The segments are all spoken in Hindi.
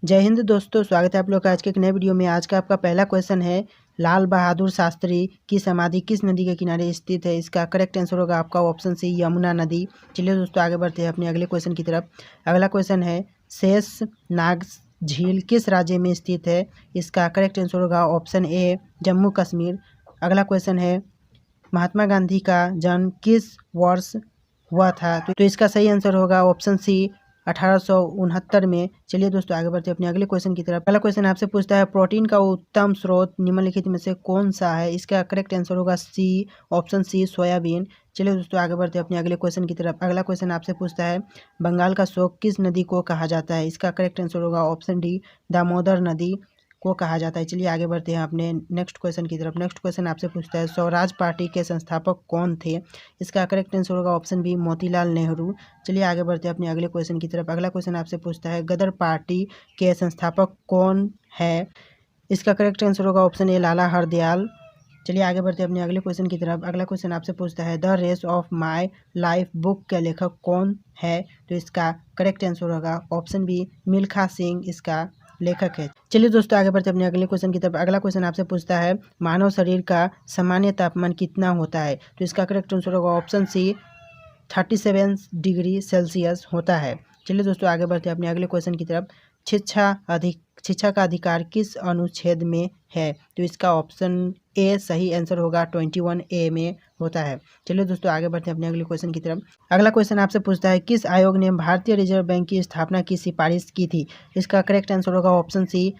जय हिंद दोस्तों, स्वागत है आप लोग का आज के एक नए वीडियो में। आज का आपका पहला क्वेश्चन है, लाल बहादुर शास्त्री की समाधि किस नदी के किनारे स्थित है। इसका करेक्ट आंसर होगा आपका ऑप्शन सी, यमुना नदी। चलिए दोस्तों आगे बढ़ते हैं अपने अगले क्वेश्चन की तरफ। अगला क्वेश्चन है, शेष नाग झील किस राज्य में स्थित है। इसका करेक्ट आंसर होगा ऑप्शन ए, जम्मू कश्मीर। अगला क्वेश्चन है, महात्मा गांधी का जन्म किस वर्ष हुआ था। तो इसका सही आंसर होगा ऑप्शन सी, 1869 में। चलिए दोस्तों आगे बढ़ते हैं अपने अगले क्वेश्चन की तरफ। पहला क्वेश्चन आपसे पूछता है, प्रोटीन का उत्तम स्रोत निम्नलिखित में से कौन सा है। इसका करेक्ट आंसर होगा सी, ऑप्शन सी, सोयाबीन। चलिए दोस्तों आगे बढ़ते हैं अपने अगले क्वेश्चन की तरफ। अगला क्वेश्चन आपसे पूछता है, बंगाल का शोक किस नदी को कहा जाता है। इसका करेक्ट आंसर होगा ऑप्शन डी, दामोदर नदी को कहा जाता है। चलिए आगे बढ़ते हैं अपने नेक्स्ट क्वेश्चन की तरफ। नेक्स्ट क्वेश्चन आपसे पूछता है, स्वराज पार्टी के संस्थापक कौन थे। इसका करेक्ट आंसर होगा ऑप्शन बी, मोतीलाल नेहरू। चलिए आगे बढ़ते हैं अपने अगले क्वेश्चन की तरफ। अगला क्वेश्चन आपसे पूछता है, गदर पार्टी के संस्थापक कौन है। इसका करेक्ट आंसर होगा ऑप्शन ए, लाला हरदयाल। चलिए आगे बढ़ते हैं अपने अगले क्वेश्चन की तरफ। अगला क्वेश्चन आपसे पूछता है, the race of my life book के लेखक कौन है। तो इसका करेक्ट आंसर होगा ऑप्शन बी, मिल्खा सिंह इसका लेखक है। चलिए दोस्तों आगे बढ़ते हैं अपने अगले क्वेश्चन की तरफ। अगला क्वेश्चन आपसे पूछता है, मानव शरीर का सामान्य तापमान कितना होता है। तो इसका करेक्ट आंसर होगा ऑप्शन सी, 37 डिग्री सेल्सियस होता है। चलिए दोस्तों आगे बढ़ते हैं अपने अगले क्वेश्चन की तरफ। शिक्षा का अधिकार किस अनुच्छेद में है। तो इसका ऑप्शन ए सही आंसर होगा, 21A में होता है। चलिए दोस्तों आगे बढ़ते हैं अपने अगले क्वेश्चन की तरफ। अगला क्वेश्चन आपसे पूछता है, किस आयोग ने भारतीय रिजर्व बैंक की स्थापना की सिफारिश की थी। इसका करेक्ट आंसर होगा ऑप्शन सी,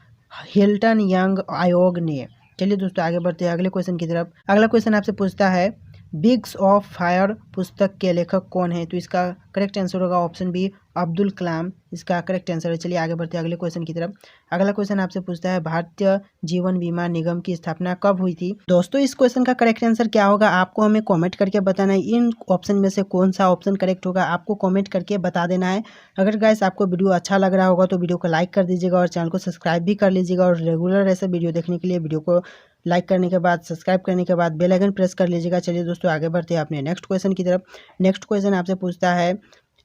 हिल्टन यंग आयोग ने। चलिए दोस्तों आगे बढ़ते हैं अगले क्वेश्चन की तरफ। अगला क्वेश्चन आपसे पूछता है, बिग्स ऑफ फायर पुस्तक के लेखक कौन है। तो इसका करेक्ट आंसर होगा ऑप्शन बी, अब्दुल कलाम इसका करेक्ट आंसर है। चलिए आगे बढ़ते हैं अगले क्वेश्चन की तरफ। अगला क्वेश्चन आपसे पूछता है, भारतीय जीवन बीमा निगम की स्थापना कब हुई थी। दोस्तों इस क्वेश्चन का करेक्ट आंसर क्या होगा, आपको हमें कमेंट करके बताना है। इन ऑप्शन में से कौन सा ऑप्शन करेक्ट होगा आपको कमेंट करके बता देना है। अगर गाइस आपको वीडियो अच्छा लग रहा होगा तो वीडियो को लाइक कर दीजिएगा और चैनल को सब्सक्राइब भी कर लीजिएगा। और रेगुलर ऐसे वीडियो देखने के लिए वीडियो को लाइक करने के बाद, सब्सक्राइब करने के बाद बेल आइकन प्रेस कर लीजिएगा। चलिए दोस्तों आगे बढ़ते हैं अपने नेक्स्ट क्वेश्चन की तरफ। नेक्स्ट क्वेश्चन आपसे पूछता है,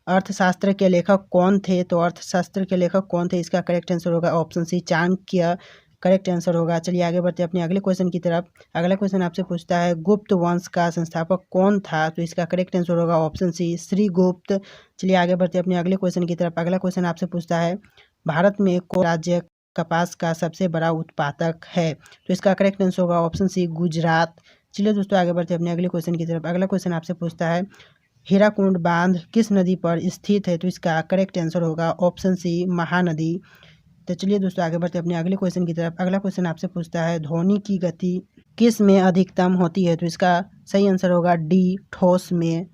अर्थशास्त्र के लेखक कौन थे। तो अर्थशास्त्र के लेखक कौन थे, इसका करेक्ट आंसर होगा option C, Chanakya correct answer होगा। चलिए आगे बढ़ते हैं अपने अगले क्वेश्चन की तरफ। अगला क्वेश्चन आपसे पूछता है, गुप्त वंश का संस्थापक कौन था। तो इसका करेक्ट आंसर होगा ऑप्शन सी, श्रीगुप्त। चलिए आगे बढ़ते हैं अपने अगले क्वेश्चन की तरफ। अगला क्वेश्चन आपसे पूछता है, भारत में कौन राज्य कपास का सबसे बड़ा उत्पादक है। तो इसका करेक्ट आंसर होगा ऑप्शन सी, गुजरात। चलिए दोस्तों आगे बढ़ते हैं अपने अगले क्वेश्चन की तरफ। अगला क्वेश्चन आपसे पूछता है, हीराकुंड बांध किस नदी पर स्थित है। तो इसका करेक्ट आंसर होगा ऑप्शन सी, महानदी। तो चलिए दोस्तों आगे बढ़ते हैं अपने अगले क्वेश्चन की तरफ। अगला क्वेश्चन आपसे पूछता है, ध्वनि की गति किस में अधिकतम होती है। तो इसका सही आंसर होगा डी, ठोस में।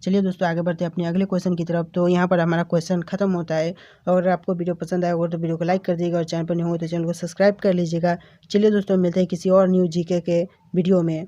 चलिए दोस्तों आगे बढ़ते हैं अपने अगले क्वेश्चन की तरफ। तो यहाँ पर हमारा क्वेश्चन खत्म होता है। अगर आपको वीडियो पसंद आया होगा तो वीडियो को लाइक कर दीजिएगा और चैनल पर नहीं हो तो चैनल को सब्सक्राइब कर लीजिएगा। चलिए दोस्तों मिलते हैं किसी और न्यू जीके के वीडियो में।